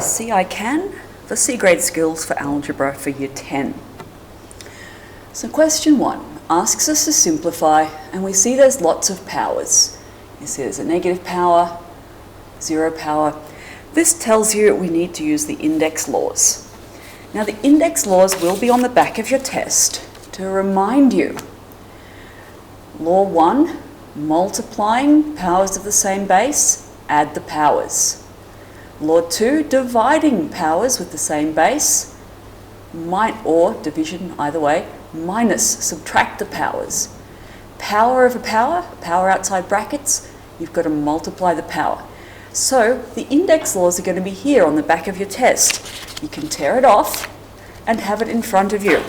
See I Can, the C grade skills for algebra for year 10. So question 1 asks us to simplify, and we see there's lots of powers. You see there's a negative power, zero power. This tells you we need to use the index laws. Now the index laws will be on the back of your test to remind you. Law 1, multiplying powers of the same base, add the powers. Law 2, dividing powers with the same base, or division, either way, minus, subtract the powers. Power of a power outside brackets, you've got to multiply the power. So the index laws are going to be here on the back of your test. You can tear it off and have it in front of you.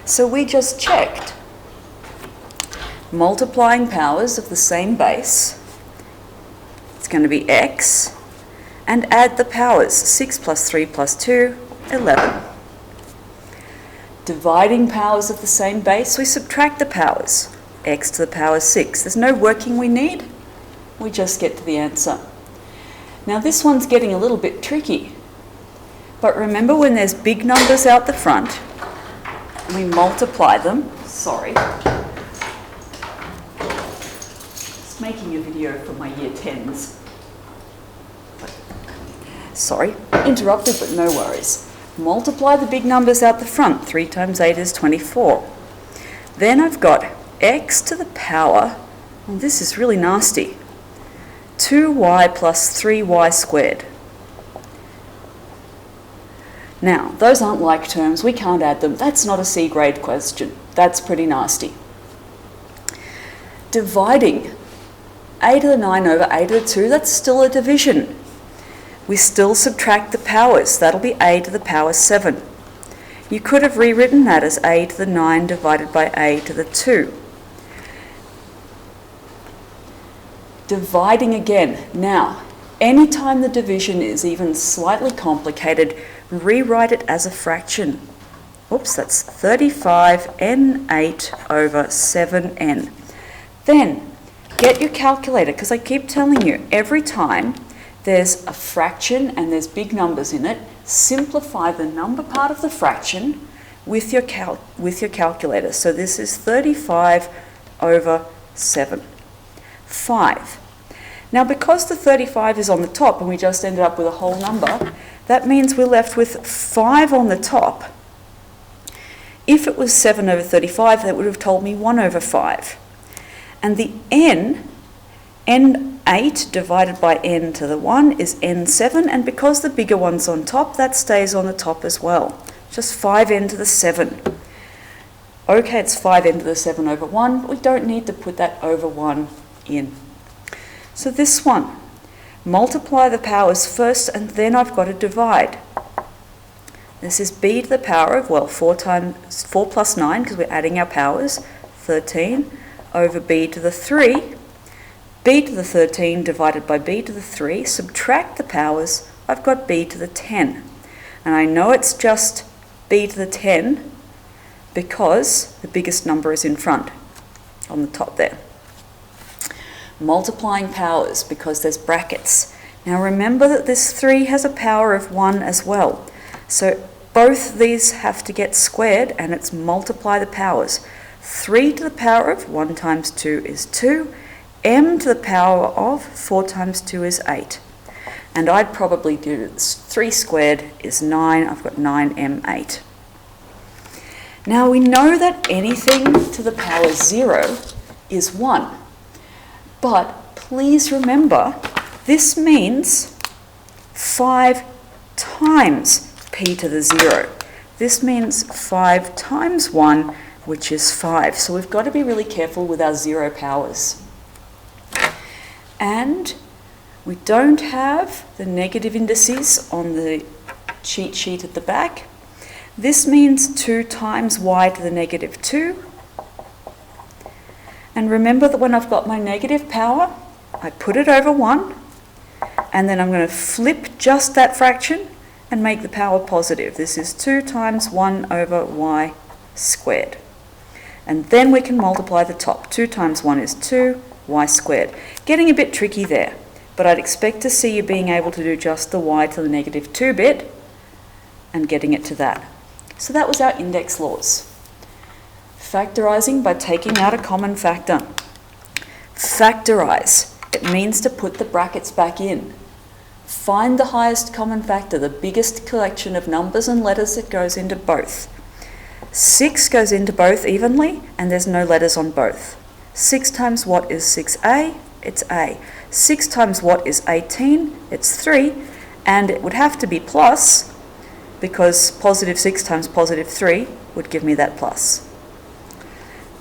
So we just checked. Multiplying powers of the same base, it's going to be x, and add the powers, 6 plus 3 plus 2, 11. Dividing powers of the same base, we subtract the powers, x to the power 6. There's no working we need, we just get to the answer. Now this one's getting a little bit tricky, but remember when there's big numbers out the front, we multiply them, making a video for my year 10s. Sorry, interrupted, but no worries. Multiply the big numbers out the front. 3 times 8 is 24. Then I've got x to the power, and this is really nasty, 2y plus 3y squared. Now, those aren't like terms, we can't add them. That's not a C grade question. That's pretty nasty. Dividing a to the 9 over a to the 2, that's still a division. We still subtract the powers. That'll be a to the power 7. You could have rewritten that as a to the 9 divided by a to the 2. Dividing again. Now, anytime the division is even slightly complicated, rewrite it as a fraction. Oops, that's 35n8 over 7n. Then, get your calculator, because I keep telling you, every time there's a fraction and there's big numbers in it, simplify the number part of the fraction with your calculator. So this is 35 over 7. 5. Now because the 35 is on the top and we just ended up with a whole number, that means we're left with 5 on the top. If it was 7 over 35, that would have told me 1 over 5. And the n8 divided by n to the 1 is n7, and because the bigger one's on top, that stays on the top as well. Just 5n to the 7. Okay, it's 5n to the 7 over 1, but we don't need to put that over 1 in. So this one, multiply the powers first, and then I've got to divide. This is b to the power of, 4 plus 9, because we're adding our powers, 13, over b to the 3. b to the 13 divided by b to the 3, subtract the powers, I've got b to the 10. And I know it's just b to the 10 because the biggest number is in front, on the top there. Multiplying powers because there's brackets. Now remember that this 3 has a power of 1 as well. So both these have to get squared, and it's multiply the powers. 3 to the power of 1 times 2 is 2. M to the power of 4 times 2 is 8. And I'd probably do this. 3 squared is 9. I've got 9m8. Now we know that anything to the power 0 is 1. But please remember, this means 5 times p to the 0. This means 5 times 1, which is 5. So we've got to be really careful with our 0 powers. And we don't have the negative indices on the cheat sheet at the back. This means 2 times y to the negative 2. And remember that when I've got my negative power, I put it over 1, and then I'm going to flip just that fraction and make the power positive. This is 2 times 1 over y squared. And then we can multiply the top. 2 times 1 is 2, y squared. Getting a bit tricky there. but I'd expect to see you being able to do just the y to the negative 2 bit and getting it to that. So that was our index laws. Factorising by taking out a common factor. Factorise. It means to put the brackets back in. Find the highest common factor, the biggest collection of numbers and letters that goes into both. 6 goes into both evenly, and there's no letters on both. 6 times what is 6a? It's a. 6 times what is 18? It's 3, and it would have to be plus, because positive 6 times positive 3 would give me that plus.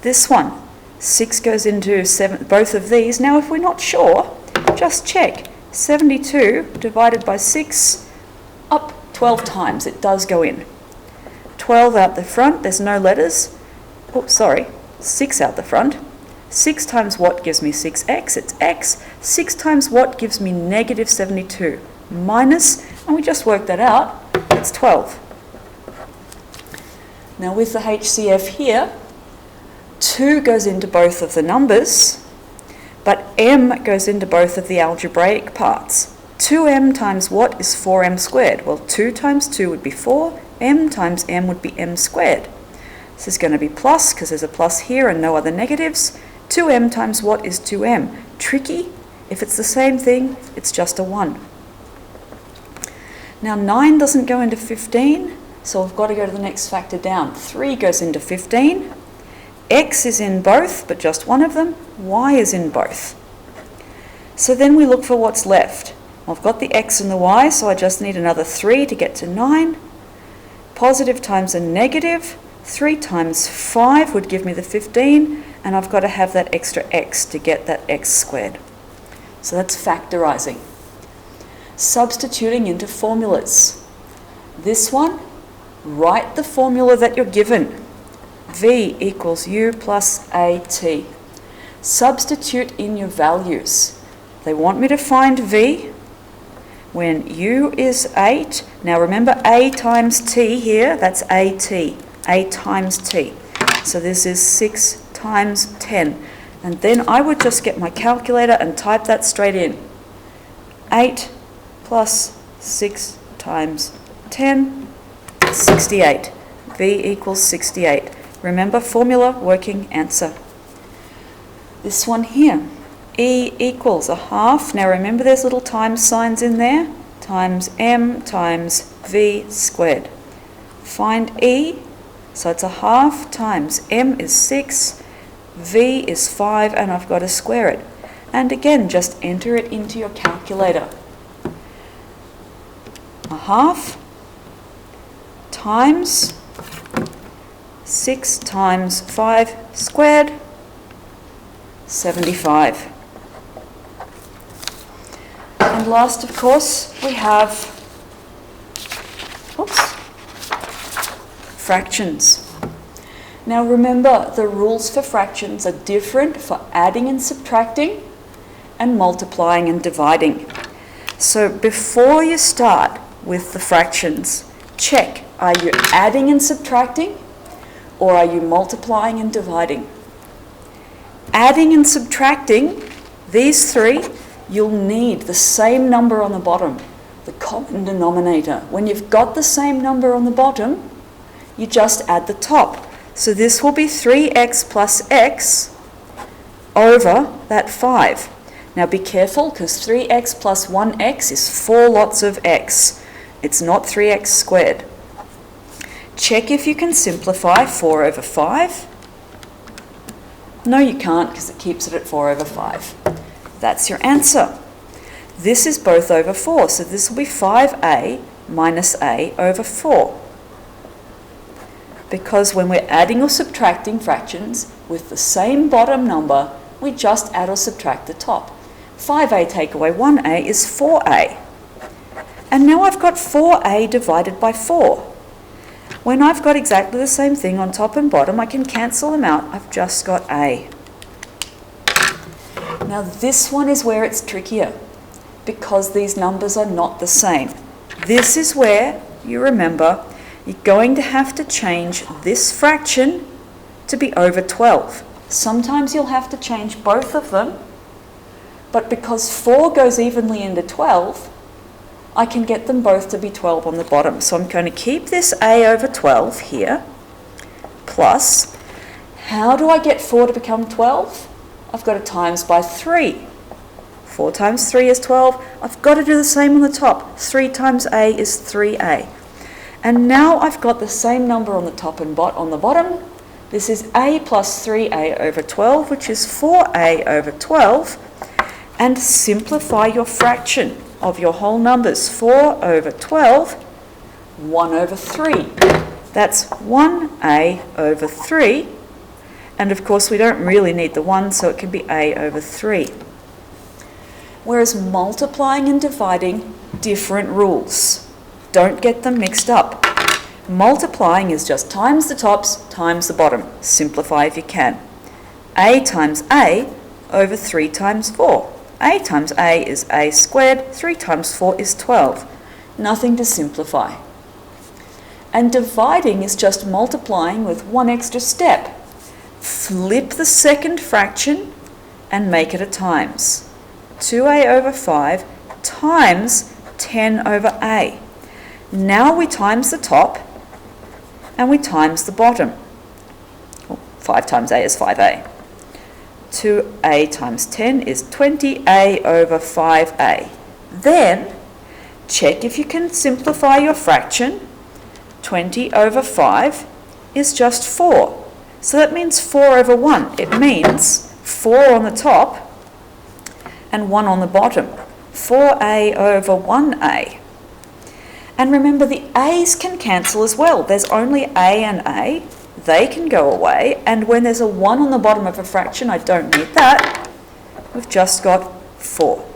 This one, 6 goes into 7, both of these. Now if we're not sure, just check. 72 divided by 6, up 12 times, it does go in. 12 out the front, there's no letters. Oops, sorry, 6 out the front. 6 times what gives me 6x, it's x. 6 times what gives me negative 72, minus, and we just worked that out, it's 12. Now with the HCF here, 2 goes into both of the numbers, but m goes into both of the algebraic parts. 2m times what is 4m squared? Well, 2 times 2 would be 4, m times m would be m squared. This is going to be plus, because there's a plus here and no other negatives. 2m times what is 2m? Tricky. If it's the same thing, it's just a 1. Now 9 doesn't go into 15, so I've got to go to the next factor down. 3 goes into 15. X is in both, but just one of them. Y is in both. So then we look for what's left. I've got the x and the y, so I just need another 3 to get to 9. Positive times a negative. 3 times 5 would give me the 15, and I've got to have that extra x to get that x squared. So that's factorising. Substituting into formulas. This one, write the formula that you're given. V equals U plus AT. Substitute in your values. They want me to find V when U is 8. Now remember A times T here, that's AT. A times T. So this is 6 times 10. And then I would just get my calculator and type that straight in. 8 plus 6 times 10, 68. V equals 68. Remember, formula, working, answer. This one here, E equals a half. Now remember there's little times signs in there. Times M times V squared. Find E, so it's a half times M is 6, V is 5, and I've got to square it. And again, just enter it into your calculator. A half times 6 times 5 squared, 75. And last, of course, we have fractions. Now remember, the rules for fractions are different for adding and subtracting and multiplying and dividing. So before you start with the fractions, check, are you adding and subtracting? Or are you multiplying and dividing? Adding and subtracting, these three, you'll need the same number on the bottom, the common denominator. When you've got the same number on the bottom, you just add the top. So this will be 3x plus x over that 5. Now be careful, because 3x plus 1x is 4 lots of x. It's not 3x squared. Check if you can simplify 4 over 5. No, you can't, because it keeps it at 4 over 5. That's your answer. This is both over 4, so this will be 5a minus a over 4. Because when we're adding or subtracting fractions with the same bottom number, we just add or subtract the top. 5a take away 1a is 4a. And now I've got 4a divided by 4. When I've got exactly the same thing on top and bottom, I can cancel them out. I've just got a. Now this one is where it's trickier, because these numbers are not the same. This is where, you remember, you're going to have to change this fraction to be over 12. Sometimes you'll have to change both of them, but because 4 goes evenly into 12, I can get them both to be 12 on the bottom. So I'm going to keep this a over 12 here, plus, how do I get 4 to become 12? I've got to times by 3. 4 times 3 is 12. I've got to do the same on the top. 3 times a is 3a. And now I've got the same number on the top and on the bottom. This is a plus 3a over 12, which is 4a over 12. And simplify your fraction of your whole numbers. 4 over 12, 1 over 3. That's 1a over 3. And of course we don't really need the 1, so it can be a over 3. Whereas multiplying and dividing, different rules. Don't get them mixed up. Multiplying is just times the tops times the bottom. Simplify if you can. A times a over 3 times 4. A times a is a squared, 3 times 4 is 12. Nothing to simplify. And dividing is just multiplying with one extra step. Flip the second fraction and make it a times. 2a over 5 times 10 over a. Now we times the top and we times the bottom. 5 times a is 5a. 2a times 10 is 20a over 5a. Then check if you can simplify your fraction. 20 over 5 is just 4. So that means 4 over 1. It means 4 on the top and 1 on the bottom. 4a over 1a. And remember, the a's can cancel as well. There's only a and a. They can go away. And when there's a 1 on the bottom of a fraction, I don't need that. We've just got 4.